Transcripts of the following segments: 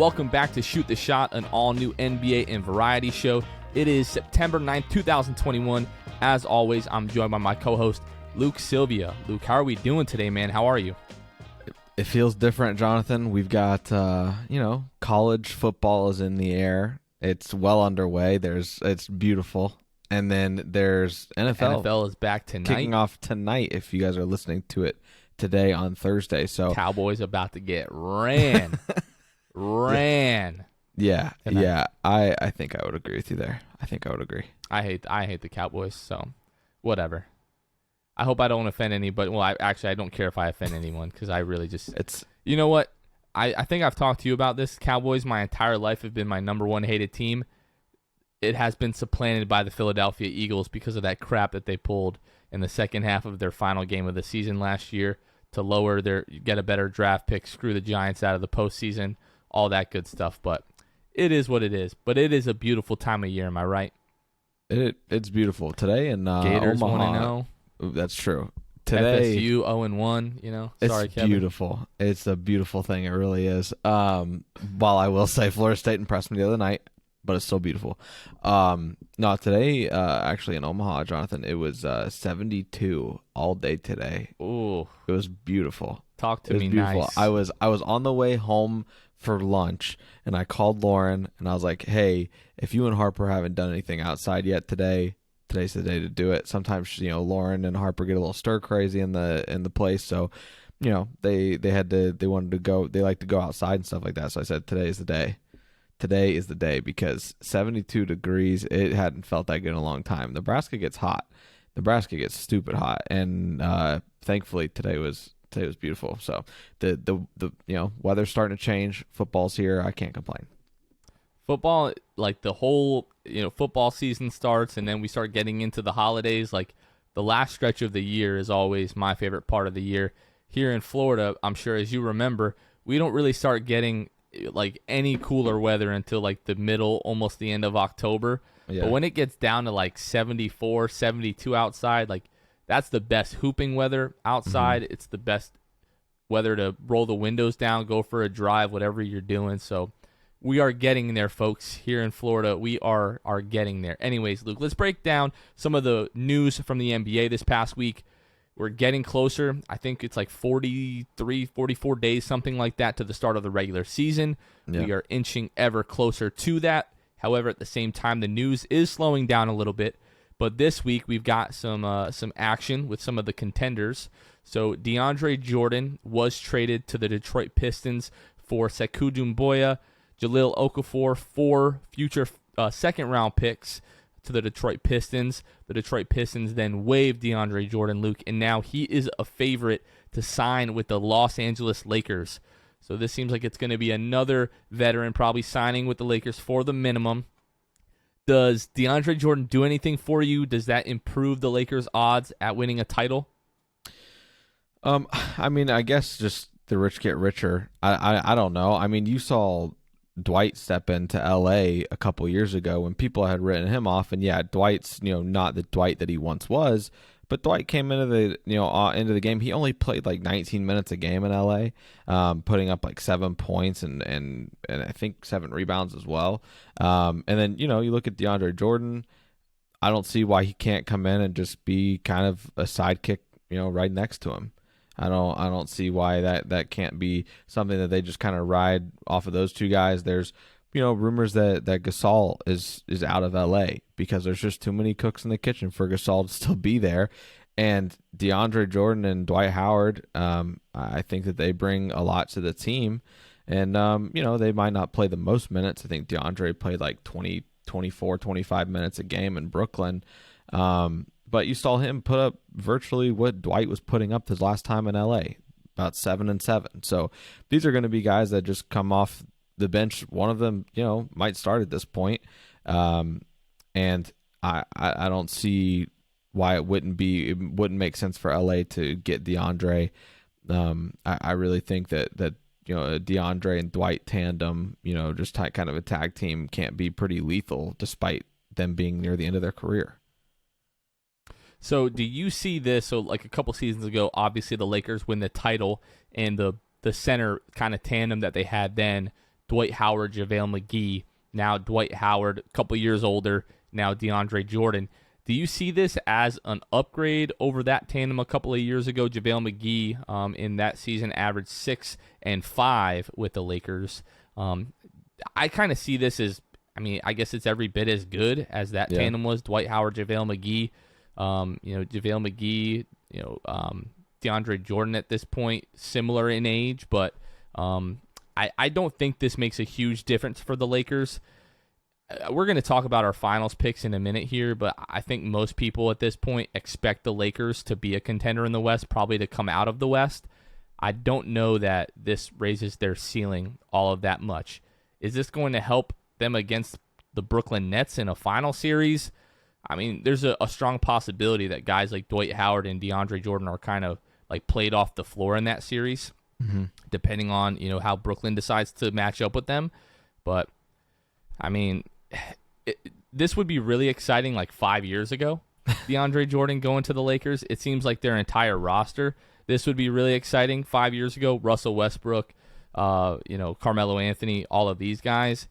Welcome back to Shoot the Shot, an all-new NBA and variety show. It is September 9th, 2021. As always, I'm joined by my co-host, Luke Sylvia. Luke, how are we doing today, man? How are you? It feels different, Jonathan. We've got, college football is in the air. It's well underway. It's beautiful. And then there's NFL. NFL is back tonight. Kicking off tonight if you guys are listening to it today on Thursday. So Cowboys about to get ran. Yeah. I think I would agree with you there. I think I would agree. I hate the Cowboys, so whatever. I hope I don't offend anybody. Well, I don't care if I offend anyone because I really just... You know what? I think I've talked to you about this. Cowboys my entire life have been my number one hated team. It has been supplanted by the Philadelphia Eagles because of that crap that they pulled in the second half of their final game of the season last year to get a better draft pick, screw the Giants out of the postseason, all that good stuff. But it is what it is. But it is a beautiful time of year, am I right? It's beautiful. Today in Gators Omaha. 1-0. That's true. Today, FSU 0-1, Sorry, it's Kevin. beautiful. It's a beautiful thing. It really is. While I will say Florida State impressed me the other night, but it's still beautiful. No, today, actually in Omaha, Jonathan, it was 72 all day today. Ooh. It was beautiful. Talk to me beautiful. nice. I was on the way home for lunch, and I called Lauren, and I was like, hey, if you and Harper haven't done anything outside yet today's the day to do it. Sometimes, Lauren and Harper get a little stir crazy in the place, so they wanted to go. They like to go outside and stuff like that. So I said, today is the day. Today is the day because 72 degrees. It hadn't felt that good in a long time. Nebraska gets hot. Nebraska gets stupid hot, and thankfully today was beautiful. So the weather's starting to change. Football's here. I can't complain. Football, like the whole football season starts, and then we start getting into the holidays. Like the last stretch of the year is always my favorite part of the year. Here in Florida, I'm sure as you remember, we don't really start getting like any cooler weather until like the middle, almost the end of October. Yeah. But when it gets down to like 74, 72 outside, like that's the best hooping weather outside. Mm-hmm. It's the best weather to roll the windows down, go for a drive, whatever you're doing. So we are getting there, folks. Here in Florida, we are getting there. Anyways, Luke, let's break down some of the news from the NBA this past week. We're getting closer. I think it's like 43, 44 days, something like that, to the start of the regular season. Yeah. We are inching ever closer to that. However, at the same time, the news is slowing down a little bit. But this week, we've got some action with some of the contenders. So Deandre Jordan was traded to the Detroit Pistons for Sekou Doumbouya, Jahlil Okafor, 4 future second-round picks to the Detroit Pistons. The Detroit Pistons then waived DeAndre Jordan, Luke, and now he is a favorite to sign with the Los Angeles Lakers. So this seems like it's going to be another veteran probably signing with the Lakers for the minimum. Does DeAndre Jordan do anything for you? Does that improve the Lakers' odds at winning a title? I guess just the rich get richer. I don't know. You saw Dwight step into LA a couple years ago when people had written him off, and yeah, Dwight's not the Dwight that he once was, but Dwight came into the game. He only played like 19 minutes a game in LA, putting up like 7 points and I think 7 rebounds as well. And then you look at DeAndre Jordan. I don't see why he can't come in and just be kind of a sidekick, right next to him. I don't see why that can't be something that they just kind of ride off of those two guys. There's rumors that Gasol is out of LA because there's just too many cooks in the kitchen for Gasol to still be there. And DeAndre Jordan and Dwight Howard, I think that they bring a lot to the team. And they might not play the most minutes. I think DeAndre played like 20, 24, 25 minutes a game in Brooklyn. But you saw him put up virtually what Dwight was putting up his last time in LA, about 7 and 7. So these are going to be guys that just come off the bench. One of them, might start at this point. And I don't see why it wouldn't make sense for LA to get DeAndre. I really think that a DeAndre and Dwight tandem, just kind of a tag team can't be pretty lethal despite them being near the end of their career. So do you see this? So like a couple seasons ago, obviously the Lakers win the title, and the center kind of tandem that they had then Dwight Howard, JaVale McGee. Now Dwight Howard, a couple years older. Now Deandre Jordan. Do you see this as an upgrade over that tandem a couple of years ago? JaVale McGee in that season averaged 6 and 5 with the Lakers. I kind of see this as, I guess it's every bit as good as that tandem was. Dwight Howard, JaVale McGee. JaVale McGee, DeAndre Jordan at this point, similar in age, but I don't think this makes a huge difference for the Lakers. We're going to talk about our finals picks in a minute here, but I think most people at this point expect the Lakers to be a contender in the West, probably to come out of the West. I don't know that this raises their ceiling all of that much. Is this going to help them against the Brooklyn Nets in a final series? There's a strong possibility that guys like Dwight Howard and DeAndre Jordan are kind of like played off the floor in that series, depending on how Brooklyn decides to match up with them. But this would be really exciting like 5 years ago. DeAndre Jordan going to the Lakers. It seems like their entire roster. This would be really exciting 5 years ago. Russell Westbrook, Carmelo Anthony, all of these guys.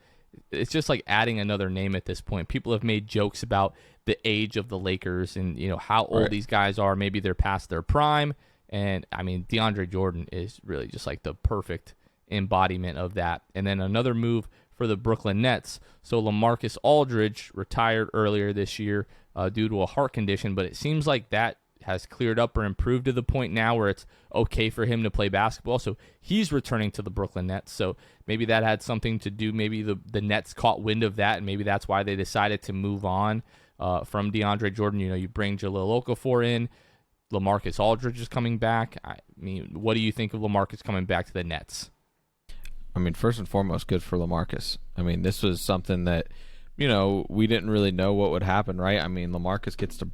It's just like adding another name at this point. People have made jokes about the age of the Lakers and how old these guys are. Maybe they're past their prime. And DeAndre Jordan is really just like the perfect embodiment of that. And then another move for the Brooklyn Nets. So Lamarcus Aldridge retired earlier this year due to a heart condition, but it seems like that has cleared up or improved to the point now where it's okay for him to play basketball. So he's returning to the Brooklyn Nets. So maybe that had something to do. Maybe the Nets caught wind of that, and maybe that's why they decided to move on from DeAndre Jordan. You bring Jahlil Okafor in. LaMarcus Aldridge is coming back. What do you think of LaMarcus coming back to the Nets? First and foremost, good for LaMarcus. This was something that, we didn't really know what would happen, right? LaMarcus gets to,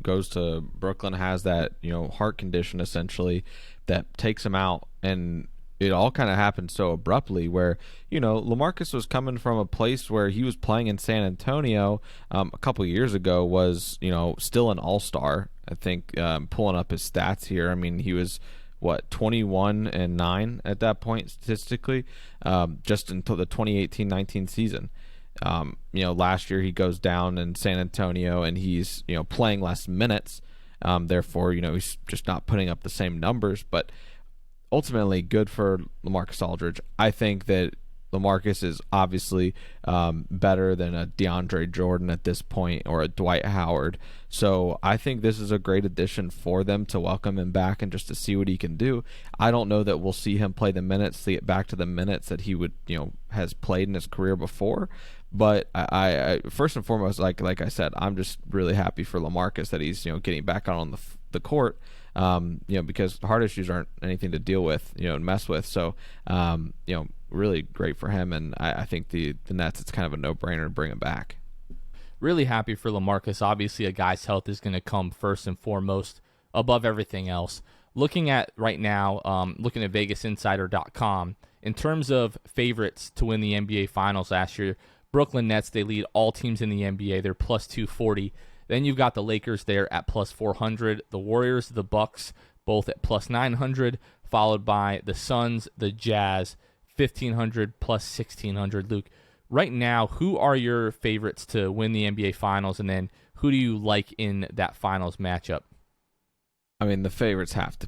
goes to Brooklyn, has that, heart condition essentially that takes him out, and it all kind of happened so abruptly where, LaMarcus was coming from a place where he was playing in San Antonio a couple years ago, was, still an all-star. I think pulling up his stats here, he was 21-9 at that point statistically, just until the 2018-19 season. Last year he goes down in San Antonio and he's playing less minutes, therefore he's just not putting up the same numbers. But ultimately, good for LaMarcus Aldridge. I think that LaMarcus is obviously better than a DeAndre Jordan at this point or a Dwight Howard. So I think this is a great addition for them to welcome him back and just to see what he can do. I don't know that we'll see him play the minutes, see it back to the minutes that he would, has played in his career before. But I first and foremost, like I said, I'm just really happy for LaMarcus that he's, getting back on the court. Because heart issues aren't anything to deal with, and mess with. So, really great for him. And I think the Nets, it's kind of a no-brainer to bring him back. Really happy for LaMarcus. Obviously, a guy's health is going to come first and foremost above everything else. Looking at right now, looking at VegasInsider.com, in terms of favorites to win the NBA Finals last year, Brooklyn Nets, they lead all teams in the NBA. They're plus 240. Then you've got the Lakers there at plus 400. The Warriors, the Bucks, both at plus 900, followed by the Suns, the Jazz, 1,500 plus 1,600. Luke, right now, who are your favorites to win the NBA Finals, and then who do you like in that Finals matchup? The favorites have to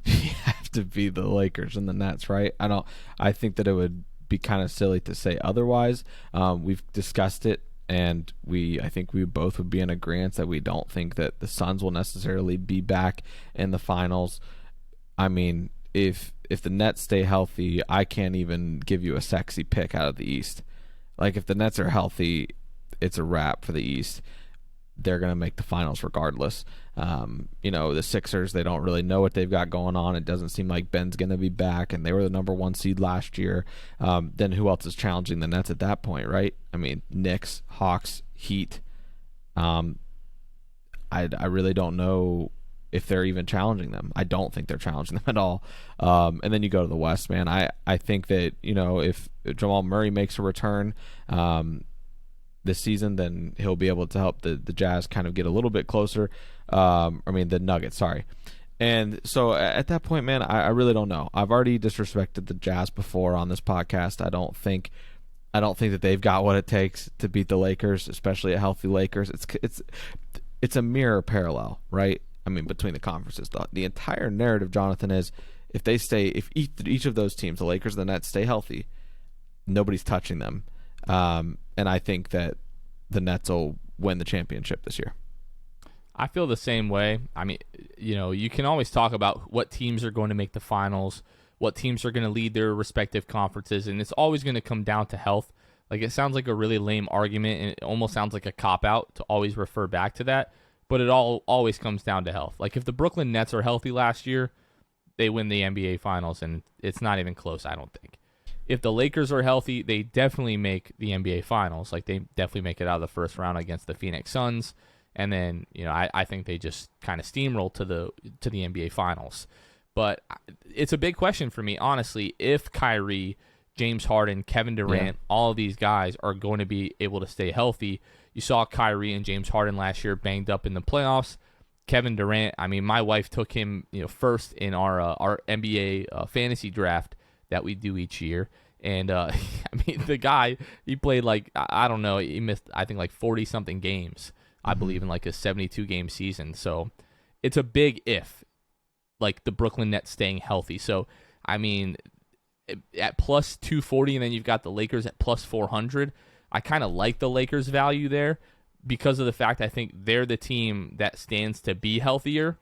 be the Lakers and the Nets, right? I think that it would be kind of silly to say otherwise. We've discussed it. And I think we both would be in agreement that we don't think that the Suns will necessarily be back in the finals. If the Nets stay healthy, I can't even give you a sexy pick out of the East. Like, if the Nets are healthy, it's a wrap for the East. They're going to make the finals regardless. The Sixers, they don't really know what they've got going on. It doesn't seem like Ben's going to be back, and they were the number 1 seed last year. Then who else is challenging the Nets at that point, right? Knicks, Hawks, Heat. I really don't know if they're even challenging them. I don't think they're challenging them at all. And then you go to the West, man. I think that, if Jamal Murray makes a return this season, then he'll be able to help the Jazz kind of get a little bit closer. The Nuggets, sorry. And so at that point, man, I really don't know. I've already disrespected the Jazz before on this podcast. I don't think I don't think that they've got what it takes to beat the Lakers, especially a healthy Lakers. It's a mirror parallel, right? I mean, between the conferences. The entire narrative, Jonathan, is if each of those teams, the Lakers and the Nets, stay healthy, nobody's touching them. And I think that the Nets will win the championship this year. I feel the same way. I mean, you can always talk about what teams are going to make the finals, what teams are going to lead their respective conferences, and it's always going to come down to health. Like, it sounds like a really lame argument, and it almost sounds like a cop-out to always refer back to that, but it always comes down to health. Like, if the Brooklyn Nets are healthy last year, they win the NBA Finals, and it's not even close, I don't think. If the Lakers are healthy, they definitely make the NBA Finals. Like, they definitely make it out of the first round against the Phoenix Suns. And then, I think they just kind of steamroll to the NBA Finals. But it's a big question for me, honestly, if Kyrie, James Harden, Kevin Durant, all of these guys are going to be able to stay healthy. You saw Kyrie and James Harden last year banged up in the playoffs. Kevin Durant, I mean, my wife took him first in our NBA fantasy draft that we do each year. And, I mean, the guy, he played I don't know, he missed, I think, 40-something games. I believe in a 72-game season. So it's a big if, the Brooklyn Nets staying healthy. So, I mean, at plus 240, and then you've got the Lakers at plus 400. I kind of like the Lakers value there because of the fact I think they're the team that stands to be healthier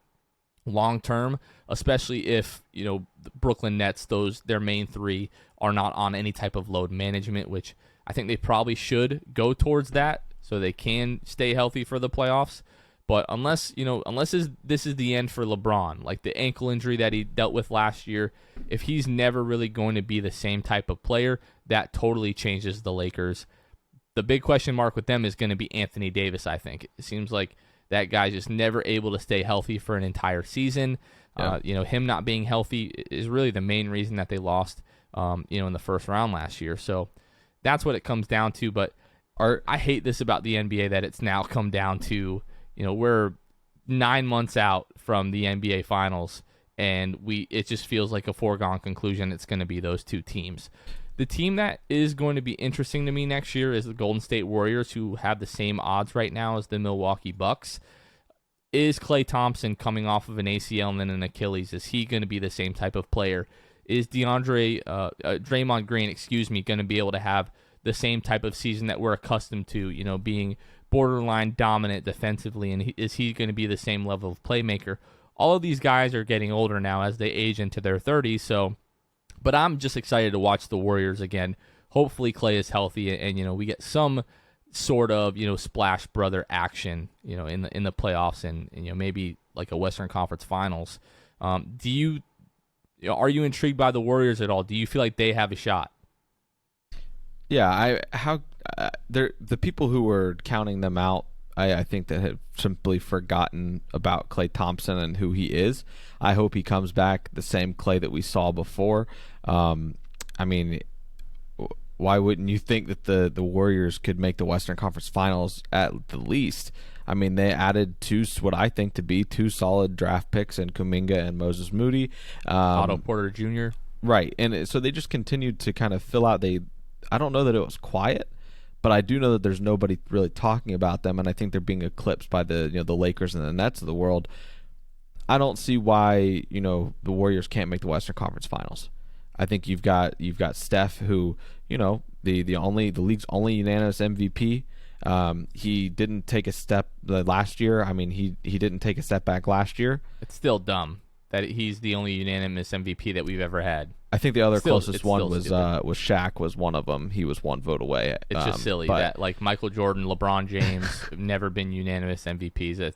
long term, especially if, the Brooklyn Nets, their main three, are not on any type of load management, which I think they probably should go towards that, so they can stay healthy for the playoffs. But unless this is the end for LeBron, like the ankle injury that he dealt with last year, if he's never really going to be the same type of player, that totally changes the Lakers. The big question mark with them is going to be Anthony Davis, I think. It seems like that guy's just never able to stay healthy for an entire season. Yeah. Him not being healthy is really the main reason that they lost, in the first round last year. So that's what it comes down to. But I hate this about the NBA, that it's now come down to, we're 9 months out from the NBA Finals, and it just feels like a foregone conclusion it's going to be those two teams. The team that is going to be interesting to me next year is the Golden State Warriors, who have the same odds right now as the Milwaukee Bucks. Is Klay Thompson coming off of an ACL and then an Achilles? Is he going to be the same type of player? Is Draymond Green, going to be able to have the same type of season that we're accustomed to, being borderline dominant defensively, and is he going to be the same level of playmaker? All of these guys are getting older now as they age into their 30s, but I'm just excited to watch the Warriors again. Hopefully Klay is healthy, and we get some sort of splash brother action in the playoffs, and maybe like a Western Conference Finals. Are you intrigued by the Warriors at all? Do you feel like they have a shot? Yeah, the people who were counting them out, I think that have simply forgotten about Klay Thompson and who he is. I hope he comes back the same Klay that we saw before. I mean, why wouldn't you think that the Warriors could make the Western Conference Finals at the least? I mean, they added what I think to be two solid draft picks in Kuminga and Moses Moody. Otto Porter Jr. Right, and so they just continued to kind of fill out. I don't know that it was quiet, but I do know that there's nobody really talking about them, and I think they're being eclipsed by the Lakers and the Nets of the world. I don't see why the Warriors can't make the Western Conference Finals. I think you've got Steph, who the league's only unanimous MVP. He didn't take a step last year. I mean, he didn't take a step back last year. It's still dumb that he's the only unanimous MVP that we've ever had. I think the other closest one was Shaq was one of them. He was one vote away. It's just silly that Michael Jordan, LeBron James have never been unanimous MVPs.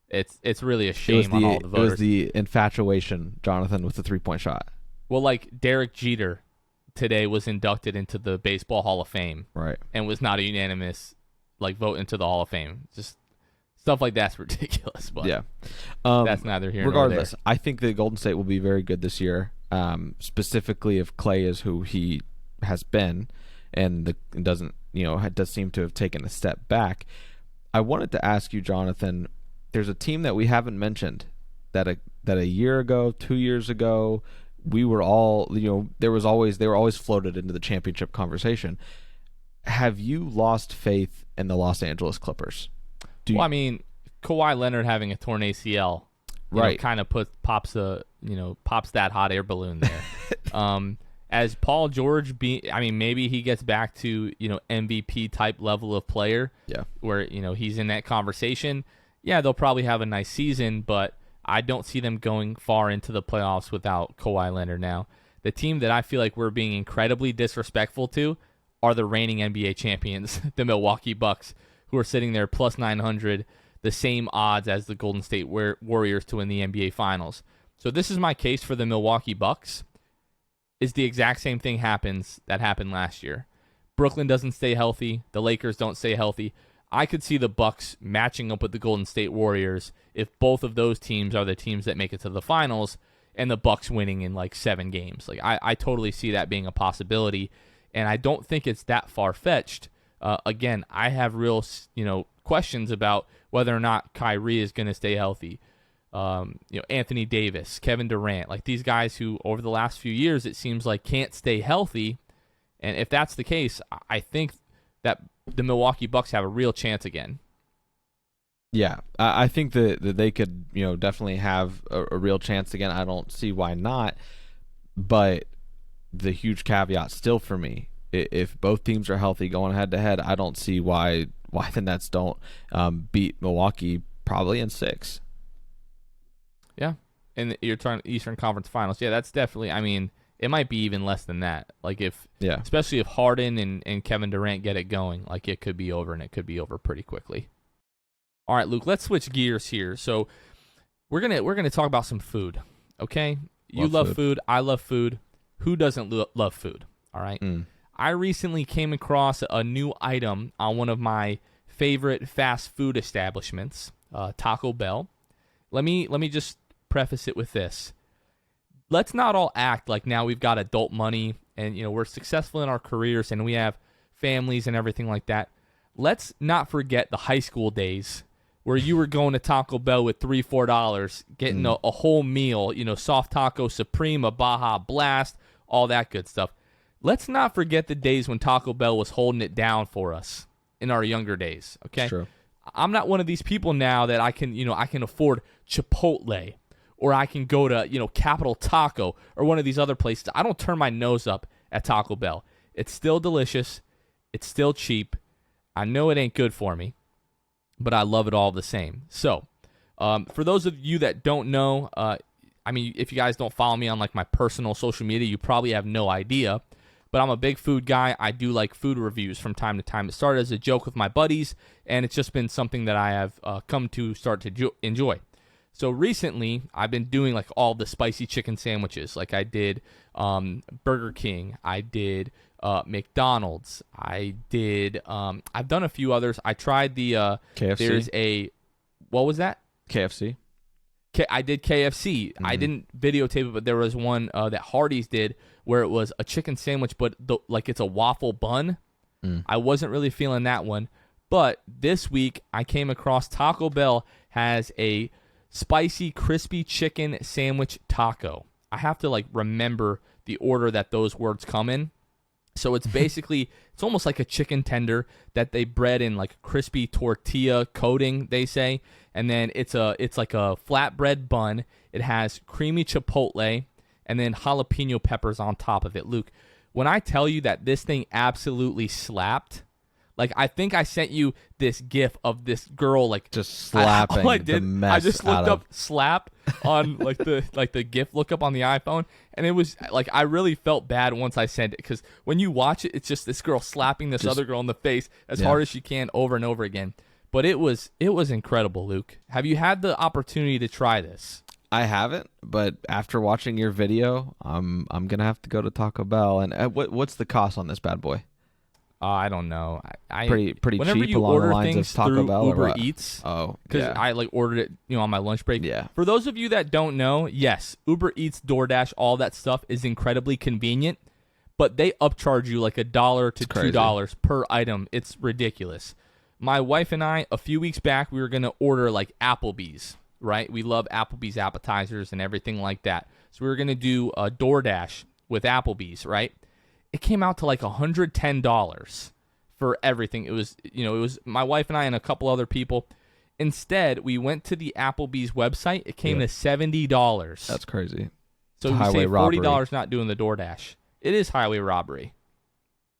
It's really a shame on all the voters. It was the infatuation, Jonathan, with the 3-point shot. Well, Derek Jeter today was inducted into the Baseball Hall of Fame, right, and was not a unanimous vote into the Hall of Fame. Just stuff like that's ridiculous. But yeah, that's neither here regardless, nor there. I think that Golden State will be very good this year. Specifically, if Klay is who he has been, and it does seem to have taken a step back. I wanted to ask you, Jonathan. There's a team that we haven't mentioned that a year ago, 2 years ago, we were all they were always floated into the championship conversation. have you lost faith in the Los Angeles Clippers? Well, I mean, Kawhi Leonard having a torn ACL, right, kind of pops that hot air balloon there. As Paul George maybe he gets back to, MVP type level of player. Yeah. Where, he's in that conversation. Yeah, they'll probably have a nice season, but I don't see them going far into the playoffs without Kawhi Leonard now. The team that I feel like we're being incredibly disrespectful to are the reigning NBA champions, the Milwaukee Bucks, who are sitting there plus 900, the same odds as the Golden State Warriors to win the NBA Finals. So this is my case for the Milwaukee Bucks. Is the exact same thing that happened last year. Brooklyn doesn't stay healthy. The Lakers don't stay healthy. I could see the Bucks matching up with the Golden State Warriors if both of those teams are the teams that make it to the finals and the Bucks winning in like 7 games. Like I totally see that being a possibility, and I don't think it's that far-fetched. Again, I have real questions about whether or not Kyrie is going to stay healthy. Anthony Davis, Kevin Durant, like these guys who over the last few years it seems like can't stay healthy. And if that's the case, I think that the Milwaukee Bucks have a real chance again. Yeah, I think that they could, definitely have a real chance again. I don't see why not. But the huge caveat still for me, if both teams are healthy going head to head, I don't see why the Nets don't beat Milwaukee probably in 6. Yeah, and you're talking Eastern Conference Finals. Yeah, that's definitely. I mean, it might be even less than that. Like especially if Harden and Kevin Durant get it going, like it could be over, and it could be over pretty quickly. All right, Luke, let's switch gears here. So we're gonna talk about some food. Okay, you love food. I love food. Who doesn't love food? All right. I recently came across a new item on one of my favorite fast food establishments, Taco Bell. Let me just preface it with this. Let's not all act like now we've got adult money and we're successful in our careers and we have families and everything like that. Let's not forget the high school days where you were going to Taco Bell with $3-4, getting a whole meal, soft taco supreme, a Baja Blast, all that good stuff. Let's not forget the days when Taco Bell was holding it down for us in our younger days. Okay, it's true. I'm not one of these people now that I can afford Chipotle, or I can go to, Capital Taco or one of these other places. I don't turn my nose up at Taco Bell. It's still delicious. It's still cheap. I know it ain't good for me, but I love it all the same. So, for those of you that don't know, if you guys don't follow me on like my personal social media, you probably have no idea. But I'm a big food guy. I do like food reviews from time to time. It started as a joke with my buddies, and it's just been something that I have come to start to enjoy. So recently, I've been doing like all the spicy chicken sandwiches. Like I did Burger King. I did McDonald's. I did. I've done a few others. I tried the KFC. What was that? KFC. I did KFC. I didn't videotape it, but there was one that Hardee's did where it was a chicken sandwich, but it's a waffle bun. I wasn't really feeling that one. But this week, I came across Taco Bell has a spicy, crispy chicken sandwich taco. I have to remember the order that those words come in. So it's basically, it's almost like a chicken tender that they bread in crispy tortilla coating, they say. And then it's like a flatbread bun. It has creamy chipotle and then jalapeno peppers on top of it. Luke, when I tell you that this thing absolutely slapped, I think I sent you this gif of this girl just slapping the mess I just looked out up slap on the gif lookup on the iPhone, and it was I really felt bad once I sent it, because when you watch it, it's just this girl slapping this other girl in the face as hard as she can over and over again. But it was incredible, Luke. Have you had the opportunity to try this? I haven't, but after watching your video, I'm gonna have to go to Taco Bell. And what's the cost on this bad boy? I don't know. Pretty whenever cheap you along order the lines things of Taco through Bell Uber or what? Eats. Oh, because yeah. I ordered it, on my lunch break. Yeah. For those of you that don't know, yes, Uber Eats, DoorDash, all that stuff is incredibly convenient, but they upcharge you $1 to $2 per item. It's ridiculous. My wife and I, a few weeks back, we were gonna order Applebee's. Right? We love Applebee's appetizers and everything like that. So we were gonna do a DoorDash with Applebee's. Right? It came out to $110 for everything. It was my wife and I and a couple other people. Instead, we went to the Applebee's website. It came to $70. That's crazy. So we saved $40 not doing the DoorDash. It is highway robbery.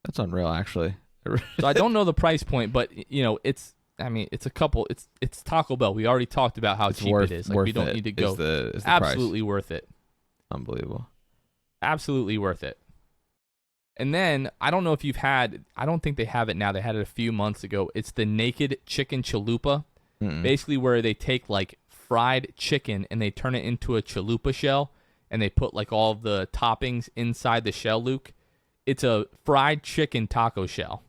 That's unreal, actually. So I don't know the price point, but it's a couple. It's Taco Bell. We already talked about how cheap it is. Like, we don't need to go. Is the absolutely price. worth it. Unbelievable. Absolutely worth it. And then I don't know if you've had. I don't think they have it now. They had it a few months ago. It's the naked chicken chalupa. Basically, where they take like fried chicken and they turn it into a chalupa shell, and they put like all of the toppings inside the shell, Luke. It's a fried chicken taco shell.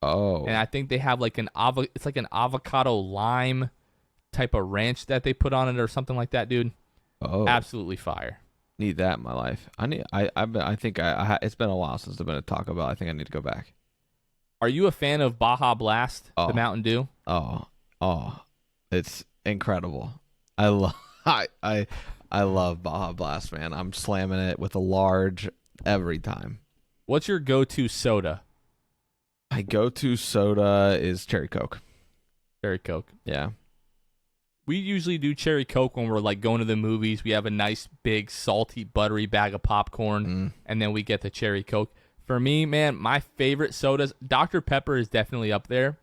Oh. And I think they have like it's like an avocado lime type of ranch that they put on it or something like that, dude. Oh. Absolutely fire. Need that in my life. I think it's been a while since I've been at Taco Bell. I think I need to go back. Are you a fan of Baja Blast, the Mountain Dew? Oh, it's incredible. I love Baja Blast, man. I'm slamming it with a large every time. What's your go-to soda? My go-to soda is Cherry Coke. Cherry Coke. Yeah. We usually do Cherry Coke when we're like going to the movies. We have a nice big salty buttery bag of popcorn, and then we get the Cherry Coke. For me, man, my favorite sodas, Dr. Pepper is definitely up there.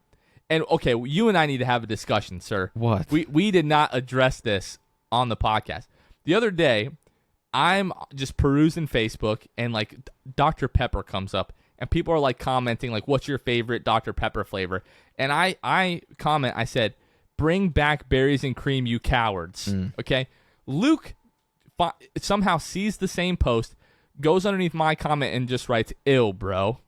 And okay, you and I need to have a discussion, sir. What? We did not address this on the podcast. The other day, I'm just perusing Facebook, and like Dr. Pepper comes up, and people are like commenting, like, "What's your favorite Dr. Pepper flavor?" And I comment, I said, "Bring back berries and cream, you cowards." Okay, Luke somehow sees the same post, goes underneath my comment, and just writes, "Ill, bro."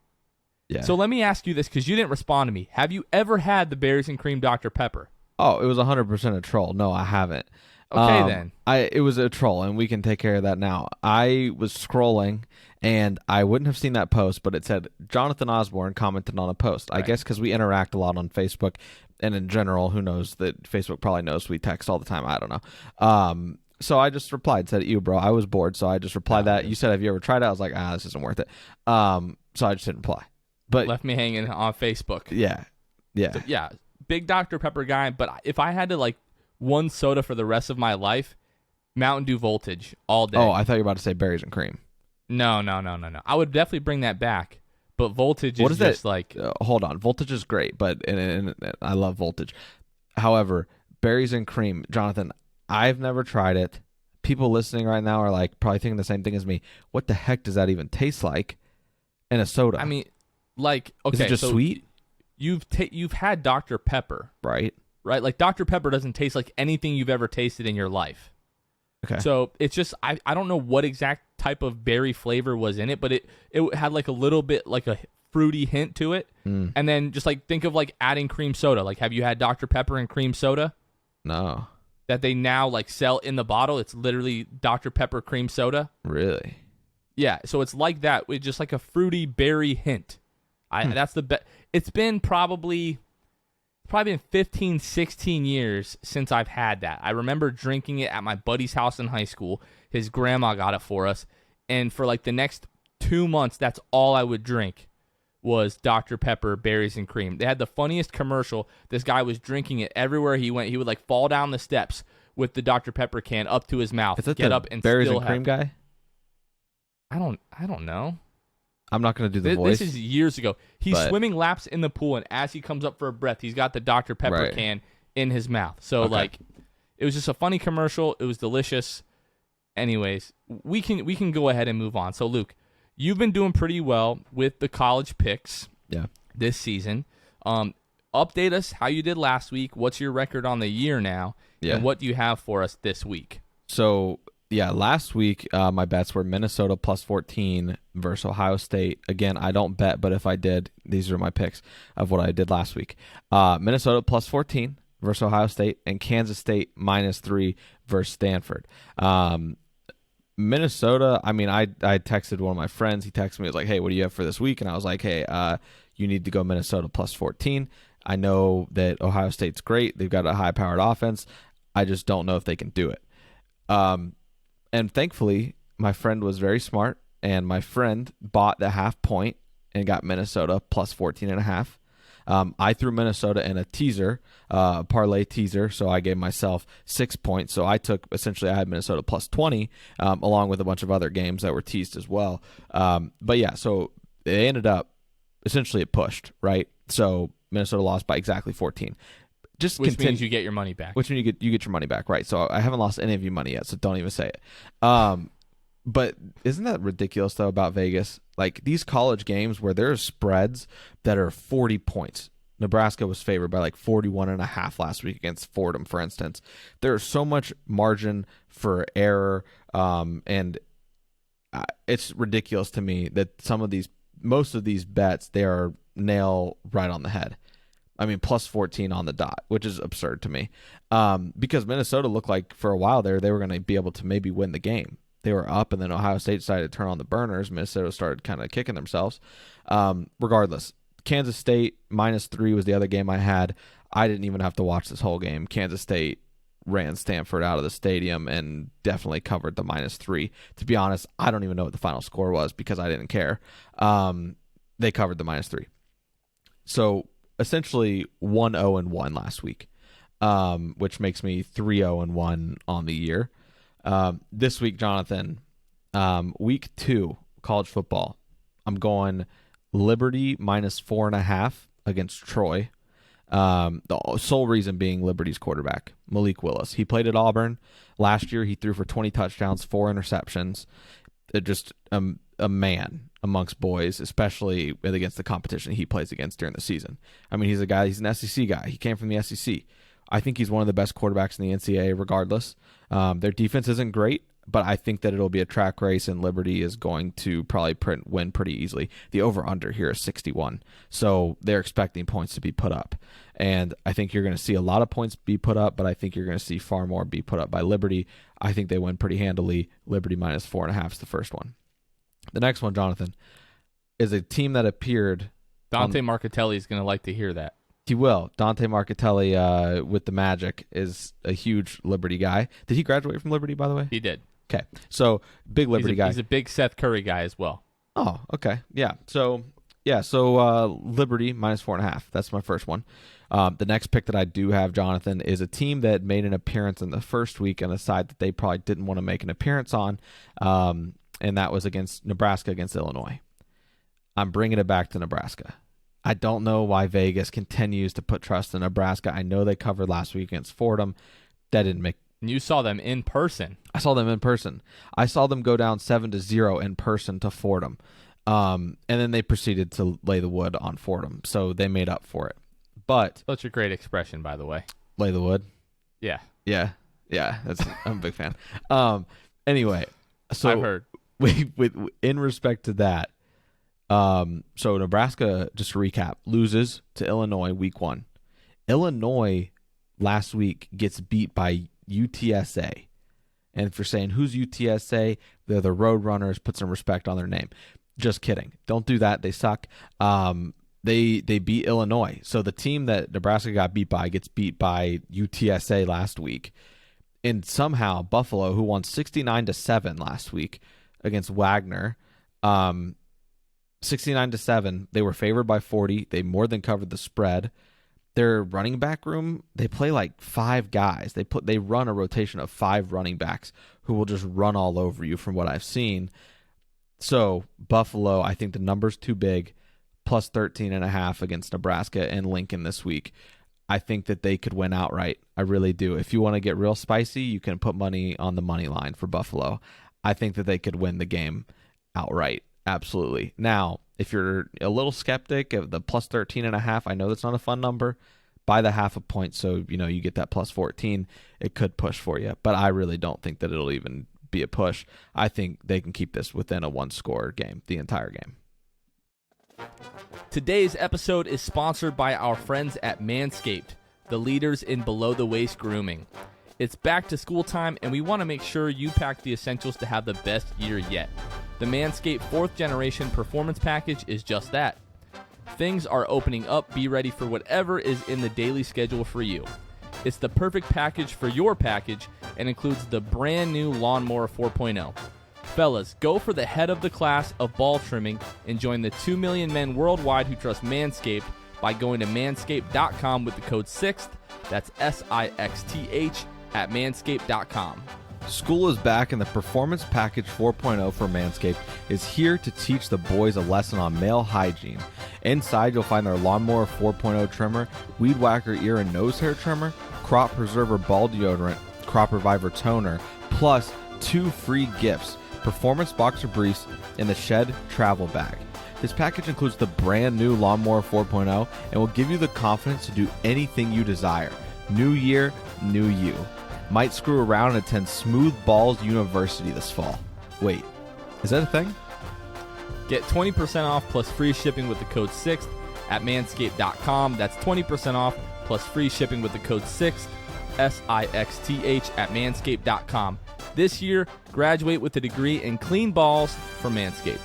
Yeah. So let me ask you this, because you didn't respond to me. Have you ever had the berries and cream Dr. Pepper? Oh, it was 100% a troll. No, I haven't. Okay, then. It was a troll, and we can take care of that now. I was scrolling, and I wouldn't have seen that post, but it said Jonathan Osborne commented on a post. Right. I guess because we interact a lot on Facebook, and in general, who knows that Facebook probably knows we text all the time. I don't know. So I just replied, said, "Ew, bro." I was bored, so I just replied that. You said, "Have you ever tried it?" I was like, this isn't worth it. So I just didn't reply. But left me hanging on Facebook. Yeah. So, yeah, big Dr. Pepper guy, but if I had to like one soda for the rest of my life, Mountain Dew Voltage all day. Oh, I thought you were about to say berries and cream. No. I would definitely bring that back, but Voltage is just like... hold on. Voltage is great, but and I love Voltage. However, berries and cream, Jonathan, I've never tried it. People listening right now are like probably thinking the same thing as me. What the heck does that even taste like in a soda? I mean, like, okay, is it just so sweet? You've had Dr. Pepper, right? Like Dr. Pepper doesn't taste like anything you've ever tasted in your life. Okay. So it's just I don't know what exact type of berry flavor was in it, but it had like a little bit like a fruity hint to it. And then just like think of like adding cream soda. Like, have you had Dr. Pepper and cream soda? No. That they now like sell in the bottle. It's literally Dr. Pepper cream soda. Really? Yeah. So it's like that with just like a fruity berry hint. That's the best. It's been probably been 15, 16 years since I've had that. I remember drinking it at my buddy's house in high school. His grandma got it for us. And for like the next 2 months, that's all I would drink was Dr. Pepper, berries and cream. They had the funniest commercial. This guy was drinking it everywhere he went. He would like fall down the steps with the Dr. Pepper can up to his mouth. Is that get the up and berries still and cream guy? I don't know. I'm not going to do the voice. This is years ago. He's swimming laps in the pool, and as he comes up for a breath, he's got the Dr. Pepper can in his mouth. So, like, it was just a funny commercial. It was delicious. Anyways, we can go ahead and move on. So, Luke, you've been doing pretty well with the college picks this season. Update us how you did last week. What's your record on the year now? Yeah. And what do you have for us this week? So... yeah, last week my bets were Minnesota plus 14 versus Ohio State. Again, I don't bet, but if I did, these are my picks of what I did last week. Minnesota plus 14 versus Ohio State, and Kansas State minus 3 versus Stanford. Minnesota, I mean, I texted one of my friends. He texted me, he was like, "Hey, what do you have for this week?" And I was like, "Hey, you need to go Minnesota plus 14. I know that Ohio State's great. They've got a high-powered offense. I just don't know if they can do it." And thankfully, my friend was very smart, and my friend bought the half point and got Minnesota plus 14.5. I threw Minnesota in a teaser, parlay teaser, so I gave myself 6 points. So I had Minnesota plus 20, along with a bunch of other games that were teased as well. But yeah, so they ended up, essentially it pushed, right? So Minnesota lost by exactly 14. Which means you get your money back. Which means you get your money back, right? So I haven't lost any of your money yet, so don't even say it. But isn't that ridiculous, though, about Vegas? Like, these college games where there's spreads that are 40 points. Nebraska was favored by like 41.5 last week against Fordham, for instance. There's so much margin for error, and it's ridiculous to me that most of these bets, they are nail right on the head. I mean, plus 14 on the dot, which is absurd to me, because Minnesota looked like for a while there they were going to be able to maybe win the game. They were up, and then Ohio State decided to turn on the burners. Minnesota started kind of kicking themselves. Regardless, Kansas State -3 was the other game I had. I didn't even have to watch this whole game. Kansas State ran Stanford out of the stadium and definitely covered the -3. To be honest, I don't even know what the final score was because I didn't care. They covered the -3. So essentially 1-0-1 last week, which makes me 3-0-1 on the year. This week, Jonathan, week 2, college football, I'm going Liberty -4.5 against Troy. The sole reason being Liberty's quarterback, Malik Willis. He played at Auburn. Last year, he threw for 20 touchdowns, 4 interceptions. Just a man amongst boys, especially against the competition he plays against during the season. I mean, he's an SEC guy. He came from the SEC. I think he's one of the best quarterbacks in the NCAA regardless. Their defense isn't great, but I think that it'll be a track race, and Liberty is going to probably win pretty easily. The over-under here is 61, so they're expecting points to be put up. And I think you're going to see a lot of points be put up, but I think you're going to see far more be put up by Liberty. I think they win pretty handily. Liberty -4.5 is the first one. The next one, Jonathan, is a team that appeared. Dante Marchitelli is going to like to hear that. He will. Dante Marchitelli with the Magic is a huge Liberty guy. Did he graduate from Liberty, by the way? He did. Okay. So, big Liberty guy. He's a big Seth Curry guy as well. Oh, okay. Yeah. So Liberty -4.5. That's my first one. The next pick that I do have, Jonathan, is a team that made an appearance in the first week on a side that they probably didn't want to make an appearance on, and that was against Nebraska against Illinois. I'm bringing it back to Nebraska. I don't know why Vegas continues to put trust in Nebraska. I know they covered last week against Fordham. That didn't make. You saw them in person. I saw them in person. I saw them go down 7-0 in person to Fordham. And then they proceeded to lay the wood on Fordham. So they made up for it. But such a great expression, by the way. Lay the wood? Yeah. Yeah. I'm a big fan. Anyway, so I've heard. In respect to that, so Nebraska, just to recap, loses to Illinois week 1. Illinois last week gets beat by UTSA. And if you're saying, who's UTSA? They're the Roadrunners. Put some respect on their name. Just kidding. Don't do that. They suck. They beat Illinois. So the team that Nebraska got beat by gets beat by UTSA last week. And somehow Buffalo, who won 69-7 last week against Wagner, 69-7, they were favored by 40. They more than covered the spread. Their running back room, they play like 5 guys. They run a rotation of 5 running backs who will just run all over you from what I've seen. So Buffalo, I think the number's too big, plus 13.5 against Nebraska and Lincoln this week. I think that they could win outright. I really do. If you want to get real spicy, you can put money on the money line for Buffalo. I think that they could win the game outright. Absolutely. Now, if you're a little skeptic of the plus 13.5, I know that's not a fun number. Buy the half a point so you get that plus 14. It could push for you, but I really don't think that it'll even be a push. I think they can keep this within a 1-score game, the entire game. Today's episode is sponsored by our friends at Manscaped, the leaders in below-the-waist grooming. It's back to school time, and we want to make sure you pack the essentials to have the best year yet. The Manscaped 4th Generation Performance Package is just that. Things are opening up. Be ready for whatever is in the daily schedule for you. It's the perfect package for your package and includes the brand new Lawnmower 4.0. Fellas, go for the head of the class of ball trimming and join the 2 million men worldwide who trust Manscaped by going to manscaped.com with the code 6th. That's SIXTH at manscaped.com. School is back, and the Performance Package 4.0 for Manscaped is here to teach the boys a lesson on male hygiene. Inside, you'll find their Lawnmower 4.0 trimmer, Weed Whacker ear and nose hair trimmer, Crop Preserver ball deodorant, Crop Reviver toner, plus 2 free gifts, Performance Boxer Briefs and the Shed travel bag. This package includes the brand new Lawnmower 4.0 and will give you the confidence to do anything you desire. New year, new you. Might screw around and attend Smooth Balls University this fall. Wait, is that a thing? Get 20% off plus free shipping with the code 6th at manscaped.com. That's 20% off plus free shipping with the code 6th, SIXTH at manscaped.com. This year, graduate with a degree in clean balls from Manscaped.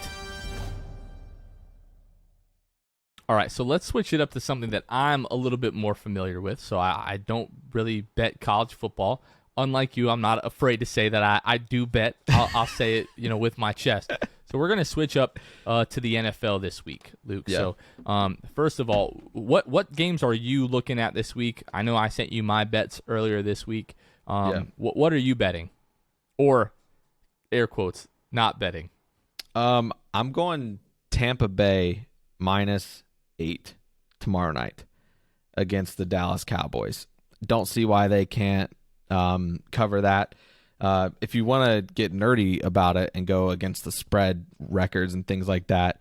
All right, so let's switch it up to something that I'm a little bit more familiar with. So I don't really bet college football. Unlike you, I'm not afraid to say that I do bet. I'll say it, with my chest. So we're going to switch up to the NFL this week, Luke. Yeah. So first of all, what games are you looking at this week? I know I sent you my bets earlier this week. What are you betting? Or, air quotes, not betting? I'm going Tampa Bay -8 tomorrow night against the Dallas Cowboys. Don't see why they can't cover that. If you want to get nerdy about it and go against the spread records and things like that,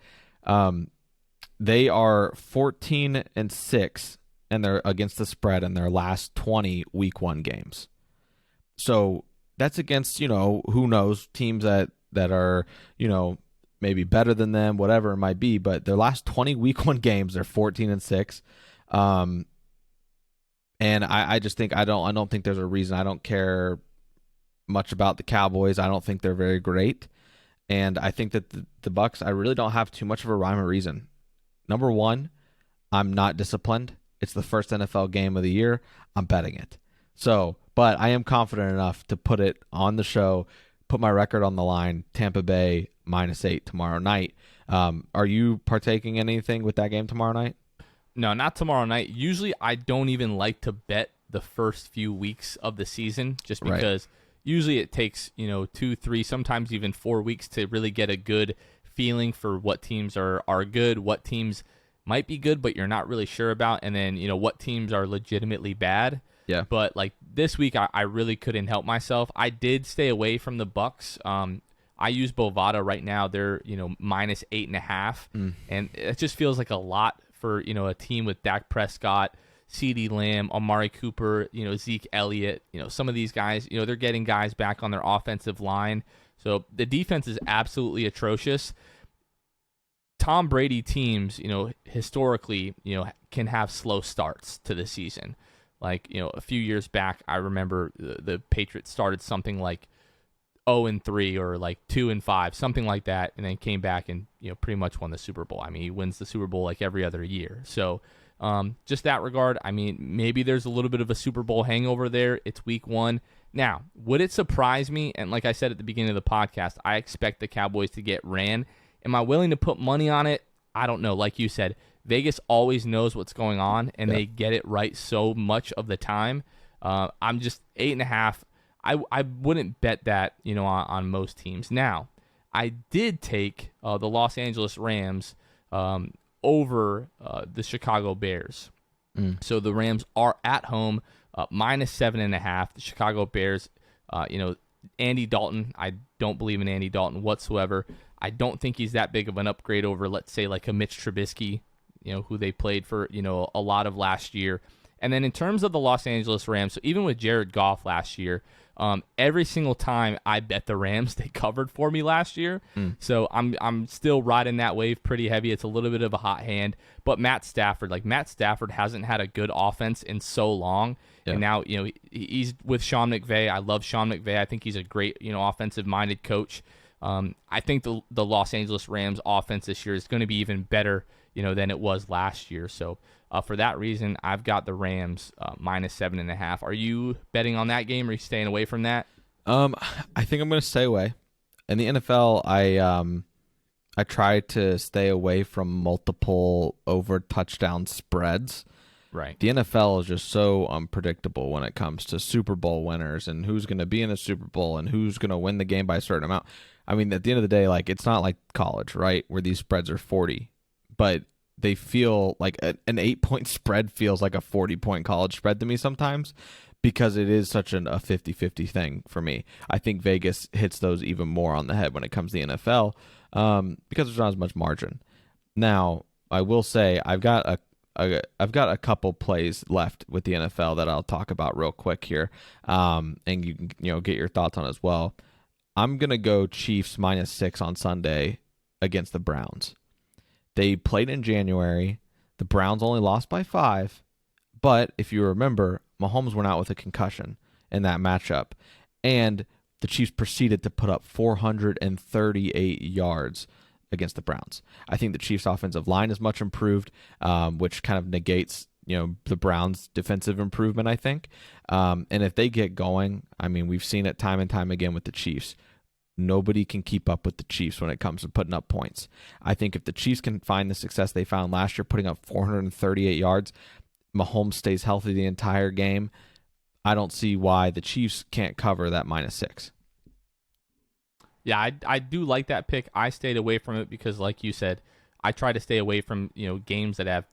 they are 14-6 and they're against the spread in their last 20 week 1 games. So that's against, who knows, teams that are, maybe better than them, whatever it might be, but their last 20 week 1 games, they're 14-6. And I just think I don't think there's a reason. I don't care much about the Cowboys. I don't think they're very great. And I think that the Bucks, I really don't have too much of a rhyme or reason. Number one, I'm not disciplined. It's the first NFL game of the year. I'm betting it. So, but I am confident enough to put it on the show, put my record on the line, Tampa Bay -8 tomorrow night. Are you partaking in anything with that game tomorrow night? No, not tomorrow night. Usually I don't even like to bet the first few weeks of the season just because usually it takes, 2, 3, sometimes even 4 weeks to really get a good feeling for what teams are good, what teams might be good but you're not really sure about, and then, what teams are legitimately bad. Yeah. But like this week, I really couldn't help myself. I did stay away from the Bucks. I use Bovada right now. They're -8.5, and it just feels like a lot for a team with Dak Prescott, CeeDee Lamb, Amari Cooper, Zeke Elliott. Some of these guys, they're getting guys back on their offensive line. So the defense is absolutely atrocious. Tom Brady teams, historically, can have slow starts to the season. Like, a few years back, I remember the Patriots started something like 0-3 or like 2-5, something like that, and then came back and, pretty much won the Super Bowl. I mean, he wins the Super Bowl like every other year. So, just that regard, I mean, maybe there's a little bit of a Super Bowl hangover there. It's week 1. Now, would it surprise me? And like I said at the beginning of the podcast, I expect the Cowboys to get ran. Am I willing to put money on it? I don't know. Like you said, Vegas always knows what's going on, and they get it right so much of the time. I'm just 8.5. I wouldn't bet that, on most teams. Now, I did take the Los Angeles Rams over the Chicago Bears. So the Rams are at home, -7.5. The Chicago Bears, Andy Dalton, I don't believe in Andy Dalton whatsoever. I don't think he's that big of an upgrade over, let's say, like a Mitch Trubisky, who they played for, a lot of last year. And then in terms of the Los Angeles Rams, so even with Jared Goff last year, every single time I bet the Rams, they covered for me last year. So I'm still riding that wave pretty heavy. It's a little bit of a hot hand. But Matt Stafford hasn't had a good offense in so long. Yeah. And now, he's with Sean McVay. I love Sean McVay. I think he's a great, offensive-minded coach. I think the Los Angeles Rams offense this year is going to be even better, than it was last year. So for that reason, I've got the Rams -7.5. Are you betting on that game, or are you staying away from that? I think I'm going to stay away. In the NFL, I try to stay away from multiple over touchdown spreads. Right. The NFL is just so unpredictable when it comes to Super Bowl winners and who's going to be in the Super Bowl and who's going to win the game by a certain amount. I mean, at the end of the day, like, it's not like college, right, where these spreads are 40, but they feel like an 8-point spread feels like a 40-point college spread to me sometimes, because it is such a 50-50 thing for me. I think Vegas hits those even more on the head when it comes to the NFL, because there's not as much margin. Now, I will say I've got a couple plays left with the NFL that I'll talk about real quick here, and you can get your thoughts on as well. I'm gonna go Chiefs -6 on Sunday against the Browns. They played in January. The Browns only lost by 5, but if you remember, Mahomes went out with a concussion in that matchup, and the Chiefs proceeded to put up 438 yards against the Browns. I think the Chiefs' offensive line is much improved, which kind of negates the Browns' defensive improvement, I think. And if they get going, I mean, we've seen it time and time again with the Chiefs. Nobody can keep up with the Chiefs when it comes to putting up points. I think if the Chiefs can find the success they found last year, putting up 438 yards, Mahomes stays healthy the entire game, I don't see why the Chiefs can't cover that -6. Yeah, I do like that pick. I stayed away from it because, like you said, I try to stay away from games that have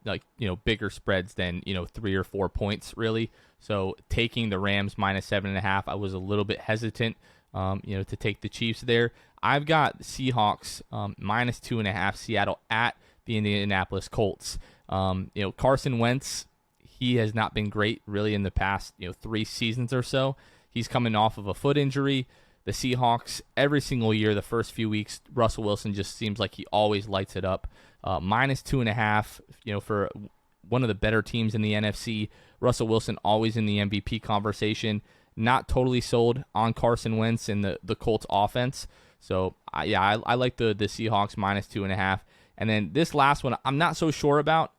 bigger spreads than 3 or 4 points really. So taking the Rams -7.5, I was a little bit hesitant, to take the Chiefs there. I've got Seahawks -2.5, Seattle at the Indianapolis Colts. Carson Wentz, he has not been great really in the past 3 seasons or so. He's coming off of a foot injury. The Seahawks, every single year, the first few weeks, Russell Wilson just seems like he always lights it up. -2.5, for one of the better teams in the NFC. Russell Wilson always in the MVP conversation. Not totally sold on Carson Wentz and the Colts offense. So, I like the Seahawks -2.5. And then this last one, I'm not so sure about.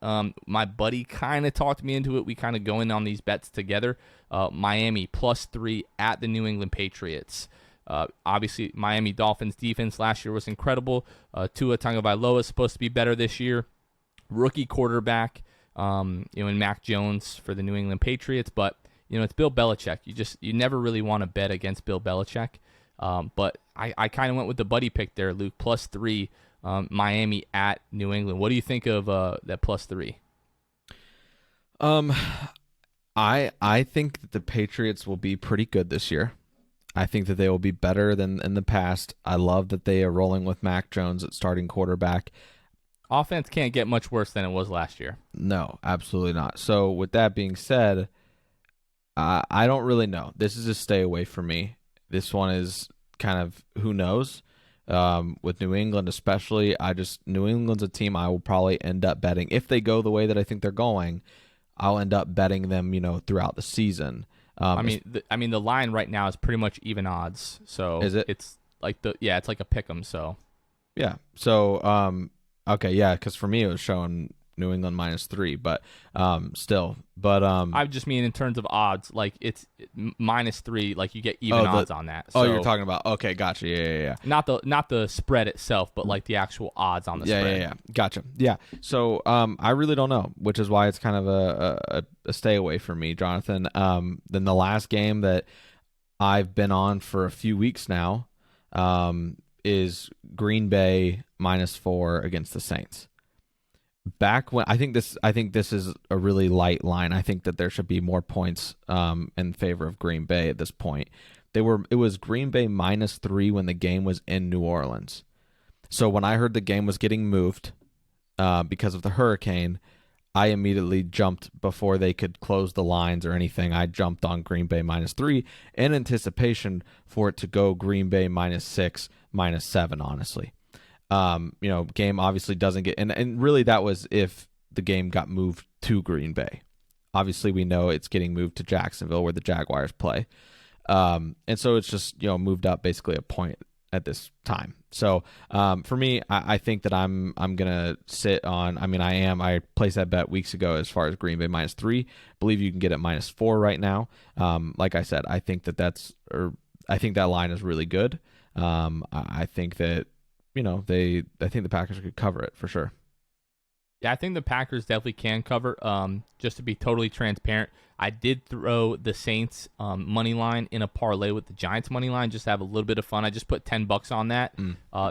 My buddy kind of talked me into it. We kind of go in on these bets together. Miami +3 at the New England Patriots. Obviously, Miami Dolphins defense last year was incredible. Tua Tagovailoa is supposed to be better this year. Rookie quarterback, in Mac Jones for the New England Patriots. But, it's Bill Belichick. You never really want to bet against Bill Belichick. But I kind of went with the buddy pick there, Luke, +3, Miami at New England. What do you think of that +3? I think that the Patriots will be pretty good this year. I think that they will be better than in the past. I love that they are rolling with Mac Jones at starting quarterback. Offense can't get much worse than it was last year. No, absolutely not. So with that being said, I don't really know. This is a stay away from me. This one is kind of who knows. With New England especially, New England's a team I will probably end up betting. If they go the way that I think they're going, I'll end up betting them, throughout the season. The line right now is pretty much even odds. So is it? It's like it's like a pick'em. So yeah. So okay, yeah, because for me it was showing New England -3, but still. But I just mean in terms of odds, like it's -3, like you get even odds on that. So, you're talking about, okay, gotcha, yeah. Not the spread itself, but like the actual odds on the spread. Yeah, gotcha. Yeah. So I really don't know, which is why it's kind of a stay away from me, Jonathan. Then the last game that I've been on for a few weeks now is Green Bay -4 against the Saints. Back when I think this is a really light line. I think that there should be more points in favor of Green Bay at this point. It was Green Bay -3 when the game was in New Orleans. So when I heard the game was getting moved because of the hurricane, I immediately jumped before they could close the lines or anything. I jumped on Green Bay -3 in anticipation for it to go Green Bay -6, -7, honestly. Game obviously doesn't get, and really that was if the game got moved to Green Bay. Obviously we know it's getting moved to Jacksonville where the Jaguars play. And so it's just, moved up basically a point at this time. So for me, I think that I'm gonna sit on. I placed that bet weeks ago as far as Green Bay -3. Believe you can get it -4 right now. Like I said, I think that line is really good. I think that I think the Packers could cover it for sure. Yeah, I think the Packers definitely can cover. Just to be totally transparent, I did throw the Saints money line in a parlay with the Giants money line just to have a little bit of fun. I just put $10 on that.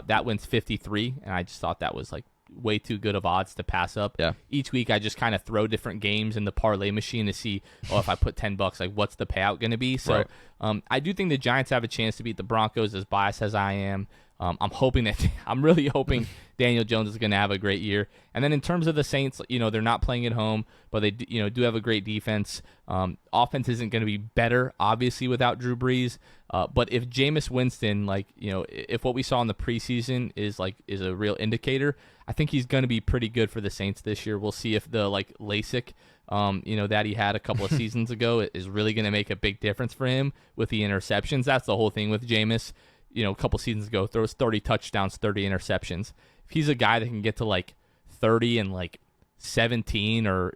That wins 53, and I just thought that was like way too good of odds to pass up. Yeah. Each week I just kind of throw different games in the parlay machine to see, if I put $10, like what's the payout going to be? So I do think the Giants have a chance to beat the Broncos, as biased as I am. I'm really hoping Daniel Jones is going to have a great year. And then in terms of the Saints, they're not playing at home, but they do have a great defense. Offense isn't going to be better, obviously, without Drew Brees. But if Jameis Winston, if what we saw in the preseason is a real indicator, I think he's going to be pretty good for the Saints this year. We'll see if the LASIK, that he had a couple of seasons ago is really going to make a big difference for him with the interceptions. That's the whole thing with Jameis. A couple seasons ago, throws 30 touchdowns, 30 interceptions. If he's a guy that can get to 30 and 17 or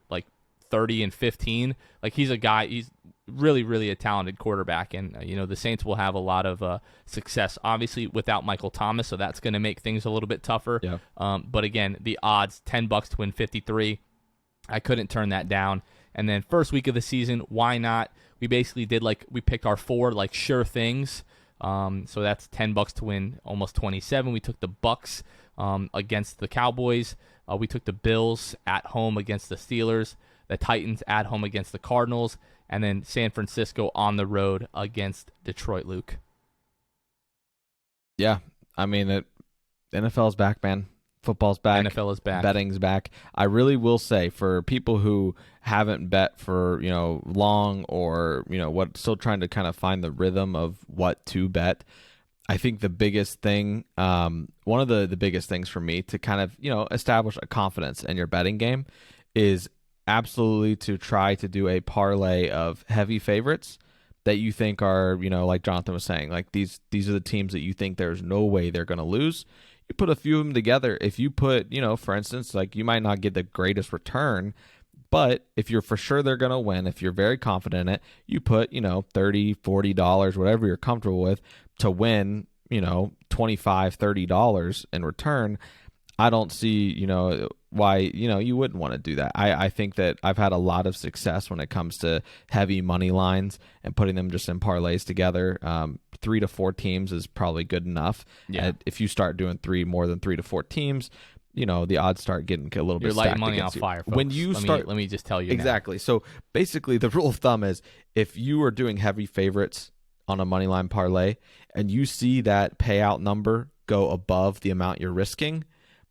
30 and 15, he's a guy, he's really, really a talented quarterback. And, the Saints will have a lot of success, obviously, without Michael Thomas. So that's going to make things a little bit tougher. Yeah. But again, the odds, $10 to win 53. I couldn't turn that down. And then first week of the season, why not? We basically did we picked our 4 sure things. So that's $10 to win almost 27. We took the Bucks against the Cowboys. We took the Bills at home against the Steelers, the Titans at home against the Cardinals, and then San Francisco on the road against Detroit, Luke. Yeah, I mean, the NFL's back, man. Football's back. NFL is back. Betting's back. I really will say, for people who haven't bet for long, or what, still trying to kind of find the rhythm of what to bet, I think the biggest thing, one of the biggest things for me to kind of establish a confidence in your betting game is absolutely to try to do a parlay of heavy favorites that you think are, like Jonathan was saying, these are the teams that you think there's no way they're going to lose. You put a few of them together. If you put, for instance, you might not get the greatest return, but if you're for sure they're going to win, if you're very confident in it, you put, $30, $40, whatever you're comfortable with, to win, $25, $30 in return. I don't see, why, you wouldn't want to do that. I think that I've had a lot of success when it comes to heavy money lines and putting them just in parlays together. 3 to 4 teams is probably good enough. Yeah. And if you start doing more than 3 to 4 teams, the odds start getting a little bit stacked. You're lighting money on fire, folks. When you let me just tell you exactly. Now. So basically, the rule of thumb is if you are doing heavy favorites on a money line parlay and you see that payout number go above the amount you're risking,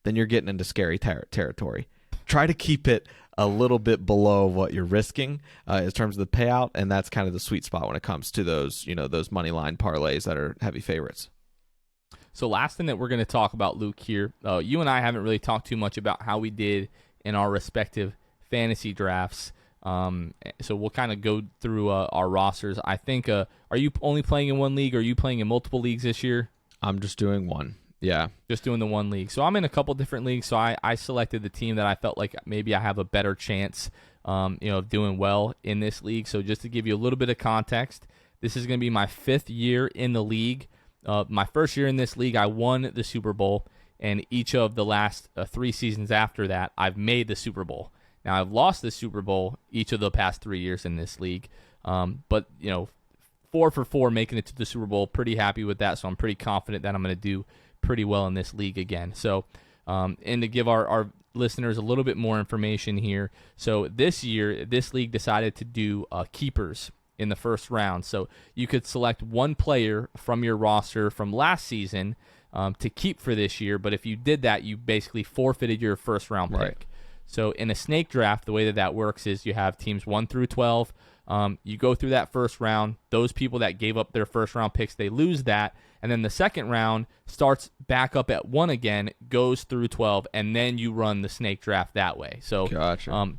then you're getting into scary territory. Try to keep it a little bit below what you're risking in terms of the payout, and that's kind of the sweet spot when it comes to those, those money line parlays that are heavy favorites. So last thing that we're going to talk about, Luke, here, you and I haven't really talked too much about how we did in our respective fantasy drafts. So we'll kind of go through our rosters. I think, are you only playing in one league, or are you playing in multiple leagues this year? I'm just doing one. Yeah. Just doing the one league. So I'm in a couple different leagues. So I selected the team that I felt like maybe I have a better chance, of doing well in this league. So just to give you a little bit of context, this is going to be my 5th year in the league. My first year in this league, I won the Super Bowl, and each of the last 3 seasons after that, I've made the Super Bowl. Now, I've lost the Super Bowl each of the past 3 years in this league, but 4 for 4 making it to the Super Bowl, pretty happy with that, so I'm pretty confident that I'm going to do pretty well in this league again. So, and to give our listeners a little bit more information here, so this year, this league decided to do keepers in the first round. So you could select one player from your roster from last season to keep for this year, but if you did that, you basically forfeited your first round pick. Right. So in a snake draft, the way that works is you have teams 1 through 12. You go through that first round. Those people that gave up their first round picks, they lose that. And then the second round starts back up at 1 again, goes through 12, and then you run the snake draft that way. So gotcha.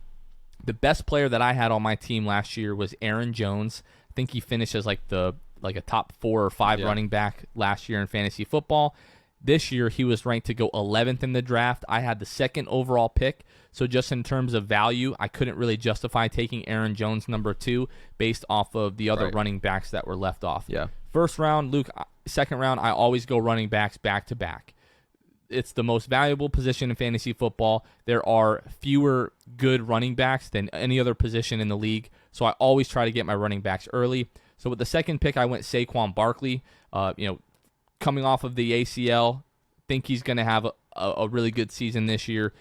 The best player that I had on my team last year was Aaron Jones. I think he finished as like a top 4 or 5 running back last year in fantasy football. This year, he was ranked to go 11th in the draft. I had the 2nd overall pick. So just in terms of value, I couldn't really justify taking Aaron Jones number 2 based off of the other running backs that were left off. Yeah. First round, Luke, second round, I always go running backs back to back. It's the most valuable position in fantasy football. There are fewer good running backs than any other position in the league, so I always try to get my running backs early. So with the second pick, I went Saquon Barkley. Coming off of the ACL, think he's going to have a really good season this year,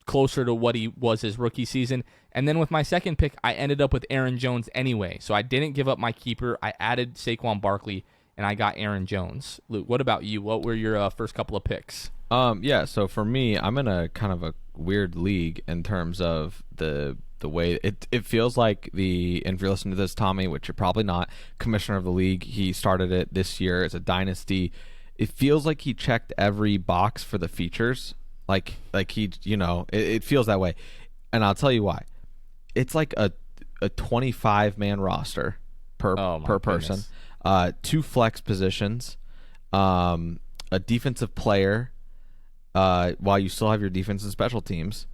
closer to what he was his rookie season. And then with my second pick, I ended up with Aaron Jones anyway. So I didn't give up my keeper. I added Saquon Barkley, and I got Aaron Jones. Luke, what about you? What were your first couple of picks? So for me, I'm in a kind of a weird league in terms of the way it feels like and if you're listening to this, Tommy, which you're probably not, commissioner of the league, he started it this year as a dynasty. It feels like he checked every box for the features. Like he, it feels that way. And I'll tell you why. It's like a 25-man roster per person, 2 flex positions, a defensive player, while you still have your defense and special teams,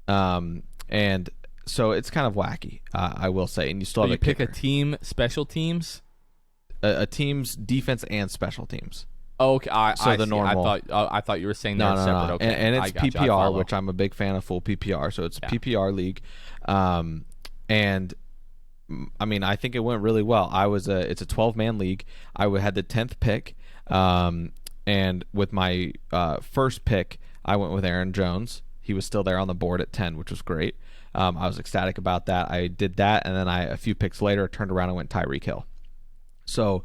and so it's kind of wacky, I will say. And you still have you pick kicker. A team, special teams, a team's defense and special teams. Oh, okay, the normal. I thought you were saying they're separate. No. Okay, and it's PPR, which I'm a big fan of full PPR. So it's a PPR league, and I mean, I think it went really well. It's a 12-man league. I had the 10th pick, and with my first pick, I went with Aaron Jones. He was still there on the board at 10, which was great. I was ecstatic about that. I did that, and then a few picks later, turned around and went Tyreek Hill. So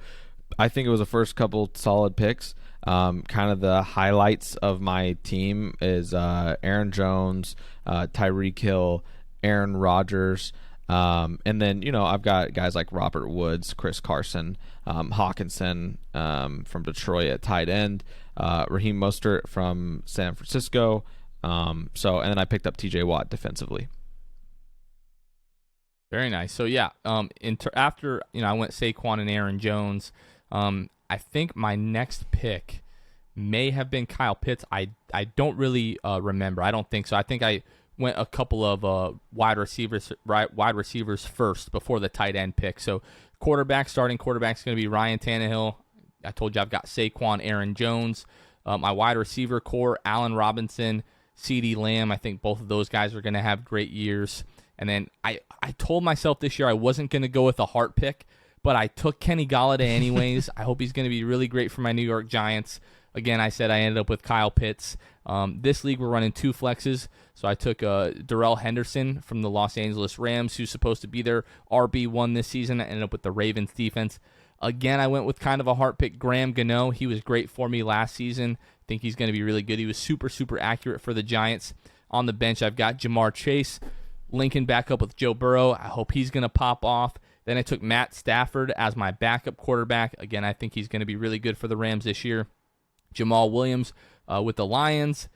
I think it was the first couple solid picks. Kind of the highlights of my team is Aaron Jones, Tyreek Hill, Aaron Rodgers, and then I've got guys like Robert Woods, Chris Carson, Hawkinson from Detroit at tight end, Raheem Mostert from San Francisco. And then I picked up T.J. Watt defensively. Very nice. So yeah, after I went Saquon and Aaron Jones. I think my next pick may have been Kyle Pitts. I don't really remember. I don't think so. I think I went a couple of wide receivers first before the tight end pick. So starting quarterback's going to be Ryan Tannehill. I told you I've got Saquon, Aaron Jones. My wide receiver core, Allen Robinson, CeeDee Lamb. I think both of those guys are going to have great years. And then I told myself this year I wasn't going to go with a heart pick, but I took Kenny Golladay anyways. I hope he's going to be really great for my New York Giants. Again, I said I ended up with Kyle Pitts. This league, we're running 2 flexes. So I took Darrell Henderson from the Los Angeles Rams, who's supposed to be their RB1 this season. I ended up with the Ravens defense. Again, I went with kind of a heart pick, Graham Gano. He was great for me last season. I think he's going to be really good. He was super, super accurate for the Giants. On the bench, I've got Jamar Chase, linking back up with Joe Burrow. I hope he's going to pop off. Then I took Matt Stafford as my backup quarterback. Again, I think he's going to be really good for the Rams this year. Jamal Williams with the Lions.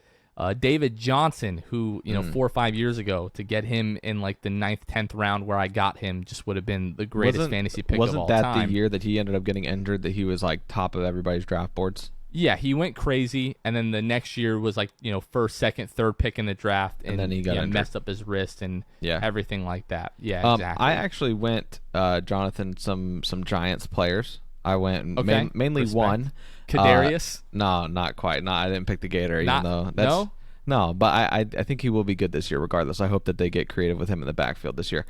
David Johnson, who, 4 or 5 years ago, to get him in like the 9th, 10th round where I got him just would have been the greatest fantasy pick of all time. Wasn't that the year that he ended up getting injured, that he was like top of everybody's draft boards? Yeah, he went crazy, and then the next year was like, first, second, third pick in the draft, and then he got messed up his wrist and everything like that. Yeah, exactly. I actually went, Jonathan, some Giants players. I went mainly one. Kadarius? No, not quite. No, I didn't pick the Gator, even though no, but I think he will be good this year regardless. I hope that they get creative with him in the backfield this year.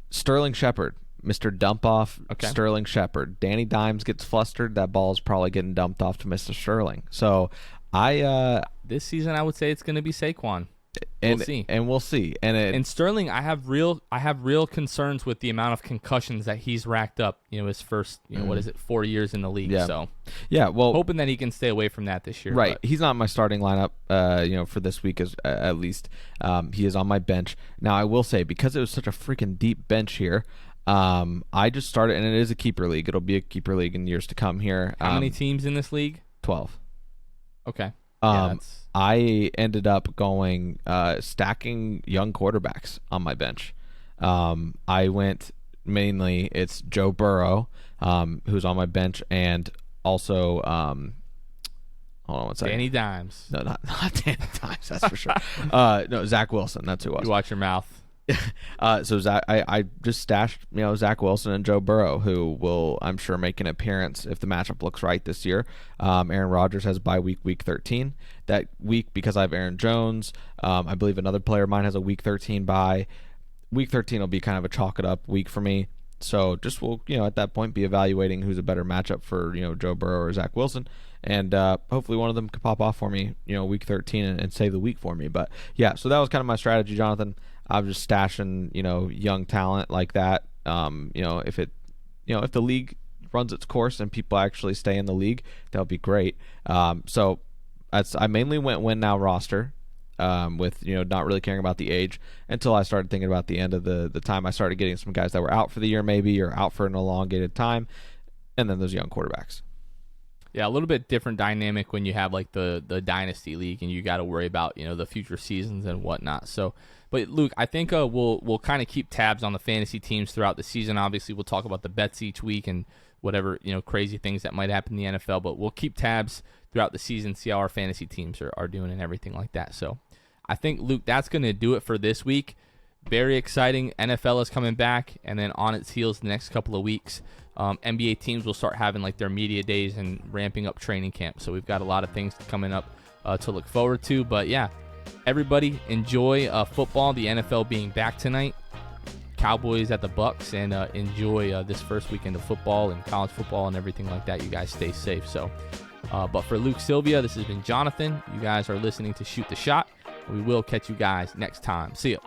Sterling Shepard. Mr. Dump Off, Sterling Shepard. Danny Dimes gets flustered. That ball is probably getting dumped off to Mr. Sterling. So this season I would say it's going to be Saquon. And, we'll see. And we'll see. And Sterling, I have real concerns with the amount of concussions that he's racked up. His first 4 years in the league. Yeah. So well, hoping that he can stay away from that this year. Right. He's not my starting lineup. For this week at least. He is on my bench. Now I will say, because it was such a freaking deep bench here, I just started, and it is a keeper league. It'll be a keeper league in years to come here. How many teams in this league? 12. Okay. I ended up going stacking young quarterbacks on my bench. I went mainly, it's Joe Burrow, who's on my bench, and also hold on one second. Danny Dimes. No, not Danny Dimes, that's for sure. No, Zach Wilson, that's who it was. You watch your mouth. So Zach, I just stashed Zach Wilson and Joe Burrow, who will, I'm sure, make an appearance if the matchup looks right this year. Aaron Rodgers has bye week 13. That week, because I have Aaron Jones, I believe another player of mine has a week 13 bye. Week 13 will be kind of a chalk it up week for me. So just we'll at that point be evaluating who's a better matchup for Joe Burrow or Zach Wilson, and hopefully one of them could pop off for me week 13 and save the week for me. But yeah, so that was kind of my strategy, Jonathan. I was just stashing young talent like that. If the league runs its course and people actually stay in the league, that'll be great. So I mainly went win now roster. With not really caring about the age until I started thinking about the end of the time. I started getting some guys that were out for the year maybe, or out for an elongated time, and then those young quarterbacks. Yeah, a little bit different dynamic when you have like the dynasty league and you got to worry about the future seasons and whatnot. So, but Luke, I think we'll kind of keep tabs on the fantasy teams throughout the season. Obviously, we'll talk about the bets each week and whatever crazy things that might happen in the NFL. But we'll keep tabs throughout the season, see how our fantasy teams are doing and everything like that. So I think, Luke, that's going to do it for this week. Very exciting. NFL is coming back, and then on its heels the next couple of weeks, NBA teams will start having like their media days and ramping up training camp. So we've got a lot of things coming up to look forward to. But yeah, everybody enjoy football, the NFL being back tonight. Cowboys at the Bucks, and enjoy this first weekend of football and college football and everything like that. You guys stay safe. So, but for Luke Sylvia, this has been Jonathan. You guys are listening to Shoot the Shot. We will catch you guys next time. See ya.